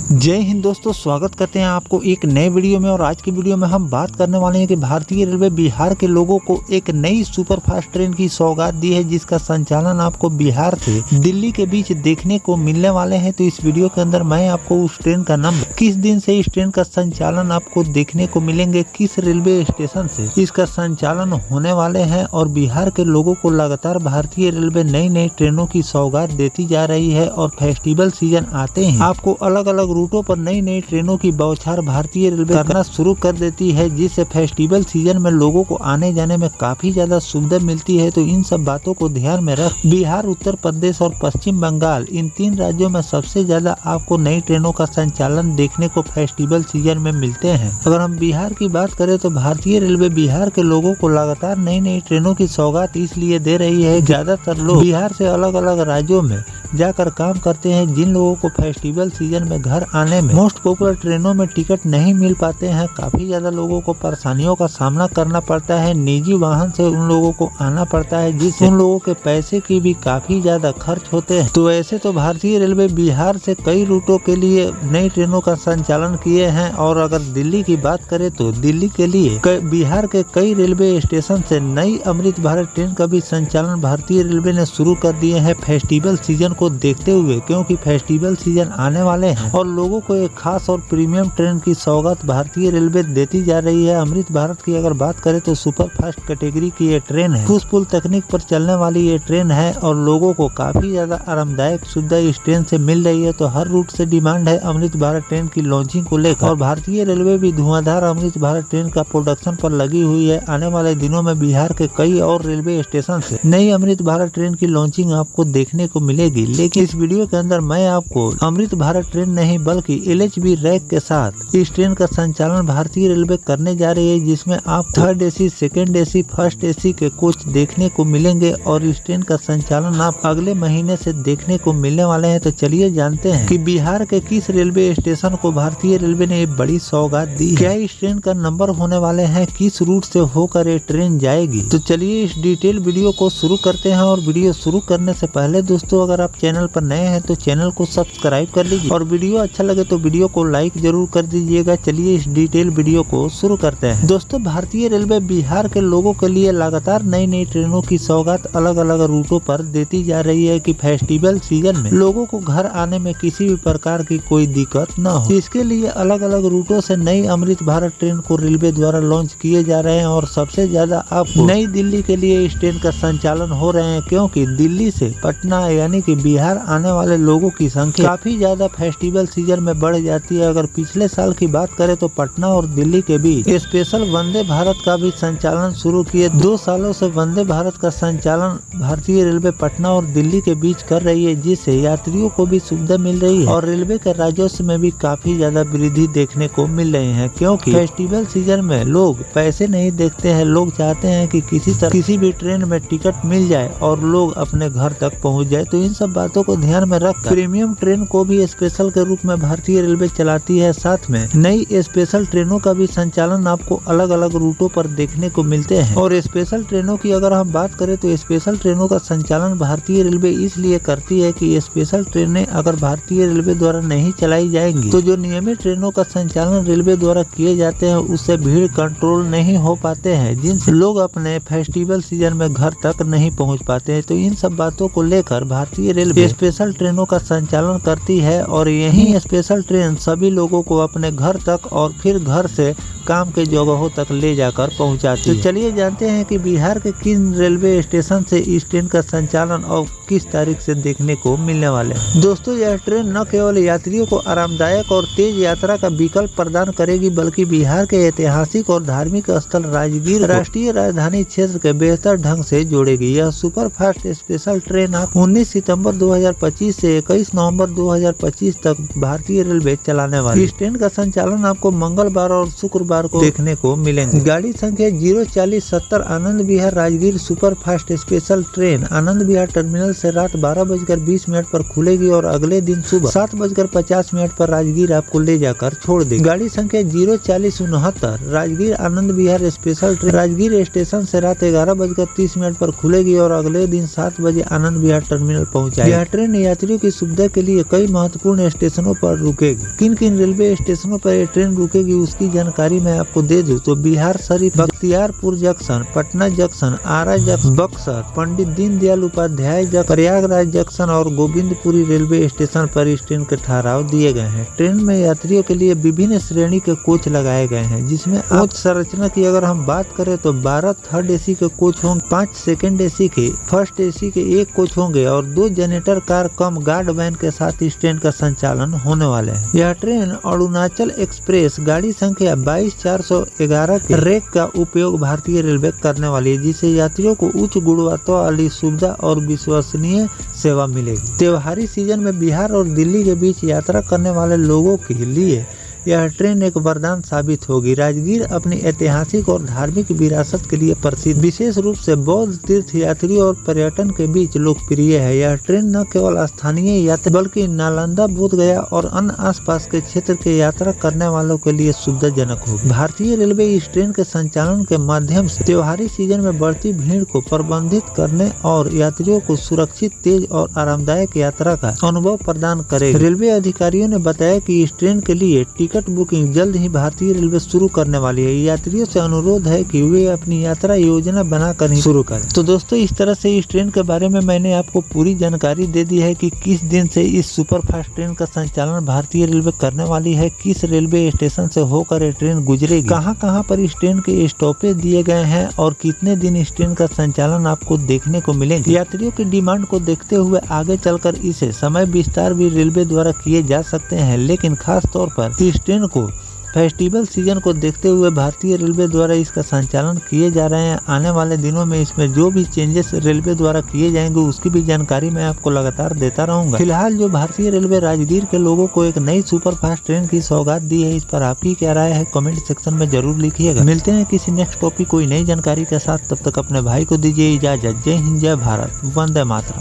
जय हिंद दोस्तों, स्वागत करते हैं आपको एक नए वीडियो में। और आज की वीडियो में हम बात करने वाले हैं कि भारतीय रेलवे बिहार के लोगों को एक नई सुपरफास्ट ट्रेन की सौगात दी है, जिसका संचालन आपको बिहार से दिल्ली के बीच देखने को मिलने वाले हैं। तो इस वीडियो के अंदर मैं आपको उस ट्रेन का नंबर, किस दिन से इस ट्रेन का संचालन आपको देखने को मिलेंगे, किस रेलवे स्टेशन से इसका संचालन होने वाले हैं, और बिहार के लोगों को लगातार भारतीय रेलवे नई नई ट्रेनों की सौगात देती जा रही है। और फेस्टिवल सीजन आते ही आपको अलग अलग रूटों पर नई नई ट्रेनों की बौछार भारतीय रेलवे करना शुरू कर देती है, जिससे फेस्टिवल सीजन में लोगों को आने जाने में काफी ज्यादा सुविधा मिलती है। तो इन सब बातों को ध्यान में रख बिहार, उत्तर प्रदेश और पश्चिम बंगाल, इन तीन राज्यों में सबसे ज्यादा आपको नई ट्रेनों का संचालन देखने को फेस्टिवल सीजन में मिलते हैं। अगर हम बिहार की बात करें तो भारतीय रेलवे बिहार के लोगों को लगातार नई नई ट्रेनों की सौगात इसलिए दे रही है, ज्यादातर लोग बिहार से अलग अलग राज्यों में जाकर काम करते हैं। जिन लोगों को फेस्टिवल सीजन में घर आने में मोस्ट पॉपुलर ट्रेनों में टिकट नहीं मिल पाते हैं, काफी ज्यादा लोगों को परेशानियों का सामना करना पड़ता है। निजी वाहन से उन लोगों को आना पड़ता है, जिससे उन लोगों के पैसे की भी काफी ज्यादा खर्च होते हैं। तो ऐसे तो भारतीय रेलवे बिहार से कई रूटों के लिए नई ट्रेनों का संचालन किए हैं। और अगर दिल्ली की बात करें तो दिल्ली के लिए बिहार के कई रेलवे स्टेशन से नई अमृत भारत ट्रेन का भी संचालन भारतीय रेलवे ने शुरू कर दिए हैं फेस्टिवल सीजन को देखते हुए, क्योंकि फेस्टिवल सीजन आने वाले हैं और लोगों को एक खास और प्रीमियम ट्रेन की सौगात भारतीय रेलवे देती जा रही है। अमृत भारत की अगर बात करें तो सुपर फास्ट कैटेगरी की ये ट्रेन है, पुश पुल तकनीक पर चलने वाली ये ट्रेन है और लोगों को काफी ज्यादा आरामदायक सुविधा इस ट्रेन से मिल रही है। तो हर रूट से डिमांड है अमृत भारत ट्रेन की लॉन्चिंग को लेकर, और भारतीय रेलवे भी धुआंधार अमृत भारत ट्रेन का प्रोडक्शन पर लगी हुई है। आने वाले दिनों में बिहार के कई और रेलवे स्टेशन से नई अमृत भारत ट्रेन की लॉन्चिंग आपको देखने को मिलेगी। लेकिन इस वीडियो के अंदर मैं आपको अमृत भारत ट्रेन नहीं बल्कि LHB रैक के साथ इस ट्रेन का संचालन भारतीय रेलवे करने जा रही है, जिसमें आप third AC, second AC, first AC के कोच देखने को मिलेंगे। और इस ट्रेन का संचालन आप अगले महीने से देखने को मिलने वाले हैं। तो चलिए जानते हैं कि बिहार के किस रेलवे स्टेशन को भारतीय रेलवे ने एक बड़ी सौगात दी, क्या इस ट्रेन का नंबर होने वाले हैं, किस रूट से होकर ये ट्रेन जाएगी। तो चलिए इस डिटेल वीडियो को शुरू करते हैं। और वीडियो शुरू करने से पहले दोस्तों, अगर आप चैनल पर नए हैं तो चैनल को सब्सक्राइब कर लीजिए, और वीडियो अच्छा लगे तो वीडियो को लाइक जरूर कर दीजिएगा। चलिए इस डिटेल वीडियो को शुरू करते हैं। दोस्तों, भारतीय रेलवे बिहार के लोगों के लिए लगातार नई नई ट्रेनों की सौगात अलग अलग रूटों पर देती जा रही है कि फेस्टिवल सीजन में लोगों को घर आने में किसी भी प्रकार की कोई दिक्कत न हो। इसके लिए अलग अलग रूटों से नई अमृत भारत ट्रेन को रेलवे द्वारा लॉन्च किए जा रहे हैं। और सबसे ज्यादा आपको नई दिल्ली के लिए इस ट्रेन का संचालन हो रहे हैं, क्योंकि दिल्ली से पटना यानी कि बिहार आने वाले लोगों की संख्या काफी ज्यादा फेस्टिवल सीजन में बढ़ जाती है। अगर पिछले साल की बात करें तो पटना और दिल्ली के बीच स्पेशल वंदे भारत का भी संचालन शुरू किए। 2 सालों से वंदे भारत का संचालन भारतीय रेलवे पटना और दिल्ली के बीच कर रही है, जिससे यात्रियों को भी सुविधा मिल रही है और रेलवे के राजस्व में भी काफी ज्यादा वृद्धि देखने को मिल रही है। क्योंकि फेस्टिवल सीजन में लोग पैसे नहीं देखते हैं, लोग चाहते हैं कि किसी भी ट्रेन में टिकट मिल जाए और लोग अपने घर तक पहुँच जाए। तो इन सब बातों को ध्यान में रख प्रीमियम ट्रेन को भी स्पेशल के रूप में भारतीय रेलवे चलाती है। साथ में नई स्पेशल ट्रेनों का भी संचालन आपको अलग अलग रूटों पर देखने को मिलते हैं। और स्पेशल ट्रेनों की अगर हम बात करें तो स्पेशल ट्रेनों का संचालन भारतीय रेलवे इसलिए करती है कि स्पेशल ट्रेनें अगर भारतीय रेलवे द्वारा नहीं चलाई जाएंगी तो जो नियमित ट्रेनों का संचालन रेलवे द्वारा किए जाते हैं उससे भीड़ कंट्रोल नहीं हो पाते हैं, जिनसे लोग अपने फेस्टिवल सीजन में घर तक नहीं पहुँच पाते हैं। तो इन सब बातों को लेकर भारतीय रेलवे स्पेशल ट्रेनों का संचालन करती है, और यही स्पेशल ट्रेन सभी लोगों को अपने घर तक और फिर घर से काम के जगहों तक ले जाकर पहुंचाती है। तो चलिए जानते हैं कि बिहार के किन रेलवे स्टेशन से इस ट्रेन का संचालन और किस तारीख से देखने को मिलने वाले हैं। दोस्तों, यह ट्रेन न केवल यात्रियों को आरामदायक और तेज यात्रा का विकल्प प्रदान करेगी, बल्कि बिहार के ऐतिहासिक और धार्मिक स्थल राजगीर राष्ट्रीय राजधानी क्षेत्र के बेहतर ढंग से जोड़ेगी। यह सुपर फास्ट स्पेशल ट्रेन आप 19 सितंबर 2025 से 21 नवंबर 2025 तक भारतीय रेलवे चलाने वाली। इस ट्रेन का संचालन आपको मंगलवार और शुक्रवार बार को देखने को मिलेंगे। गाड़ी संख्या 04070 Anand Vihar Rajgir super fast special train Anand Vihar terminal से रात 12:20 पर खुलेगी और अगले दिन सुबह 7:50 पर राजगीर आपको ले जाकर छोड़ देगी। गाड़ी संख्या 04069 Rajgir Anand Vihar special train Rajgir station से रात 11:30 पर खुलेगी और अगले दिन 7 बजे आनंद विहार टर्मिनल पहुंचाएगी। यह ट्रेन यात्रियों की सुविधा के लिए कई महत्वपूर्ण स्टेशनों पर रुकेगी। किन किन रेलवे स्टेशनों पर यह ट्रेन रुकेगी उसकी जानकारी मैं आपको दे दूं तो बिहार शरीफ, बख्तियारपुर जंक्शन, पटना जंक्शन, आरा junction, Buxar, Pandit Deendayal Upadhyay junction, Prayagraj junction और गोविंदपुरी रेलवे स्टेशन पर इस ट्रेन के ठहराव दिए गए हैं। ट्रेन में यात्रियों के लिए विभिन्न श्रेणी के कोच लगाए गए हैं, जिसमें कोच संरचना की अगर हम बात करें तो 12 थर्ड एसी के कोच होंगे, 5 सेकंड एसी के, फर्स्ट एसी के 1 कोच होंगे और 2 जनरेटर कार कम गार्ड वैन के साथ इस ट्रेन का संचालन होने वाले है। यह ट्रेन अरुणाचल एक्सप्रेस गाड़ी संख्या 22411 के रेक का उपयोग भारतीय रेलवे करने वाली है, जिससे यात्रियों को उच्च गुणवत्ता वाली सुविधा और विश्वसनीय सेवा मिलेगी। त्योहारी सीजन में बिहार और दिल्ली के बीच यात्रा करने वाले लोगों के लिए यह ट्रेन एक वरदान साबित होगी। राजगीर अपनी ऐतिहासिक और धार्मिक विरासत के लिए प्रसिद्ध, विशेष रूप से बौद्ध तीर्थ यात्रियों और पर्यटन के बीच लोकप्रिय है। यह ट्रेन न केवल स्थानीय यात्री बल्कि नालंदा, बोध गया और अन्य आसपास के क्षेत्र के यात्रा करने वालों के लिए सुविधाजनक होगी। भारतीय रेलवे इस ट्रेन के संचालन के माध्यम से त्योहारी सीजन में बढ़ती भीड़ को प्रबंधित करने और यात्रियों को सुरक्षित, तेज और आरामदायक यात्रा का अनुभव प्रदान करेगी। रेलवे अधिकारियों ने बताया कि इस ट्रेन के लिए टिकट बुकिंग जल्द ही भारतीय रेलवे शुरू करने वाली है। यात्रियों से अनुरोध है कि वे अपनी यात्रा योजना बनाकर ही शुरू करें। तो दोस्तों, इस तरह से इस ट्रेन के बारे में मैंने आपको पूरी जानकारी दे दी है कि किस दिन से इस सुपर फास्ट ट्रेन का संचालन भारतीय रेलवे करने वाली है, किस रेलवे स्टेशन से होकर ये ट्रेन गुजरेगी, कहां पर इस ट्रेन के स्टॉपेज दिए गए हैं और कितने दिन इस ट्रेन का संचालन आपको देखने को मिलेंगे। यात्रियों की डिमांड को देखते हुए आगे चलकर इसे समय विस्तार भी रेलवे द्वारा किए जा सकते हैं, लेकिन खास तौर पर इस ट्रेन को फेस्टिवल सीजन को देखते हुए भारतीय रेलवे द्वारा इसका संचालन किए जा रहे हैं। आने वाले दिनों में इसमें जो भी चेंजेस रेलवे द्वारा किए जाएंगे उसकी भी जानकारी मैं आपको लगातार देता रहूंगा। फिलहाल जो भारतीय रेलवे राजगीर के लोगों को एक नई सुपर फास्ट ट्रेन की सौगात दी है, इस पर आपकी क्या राय है कमेंट सेक्शन में जरूर लिखिएगा। मिलते हैं किसी नेक्स्ट टॉपिक कोई नई जानकारी के साथ, तब तक अपने भाई को दीजिए इजाजत। जय हिंद, जय भारत, वंदे मातरम।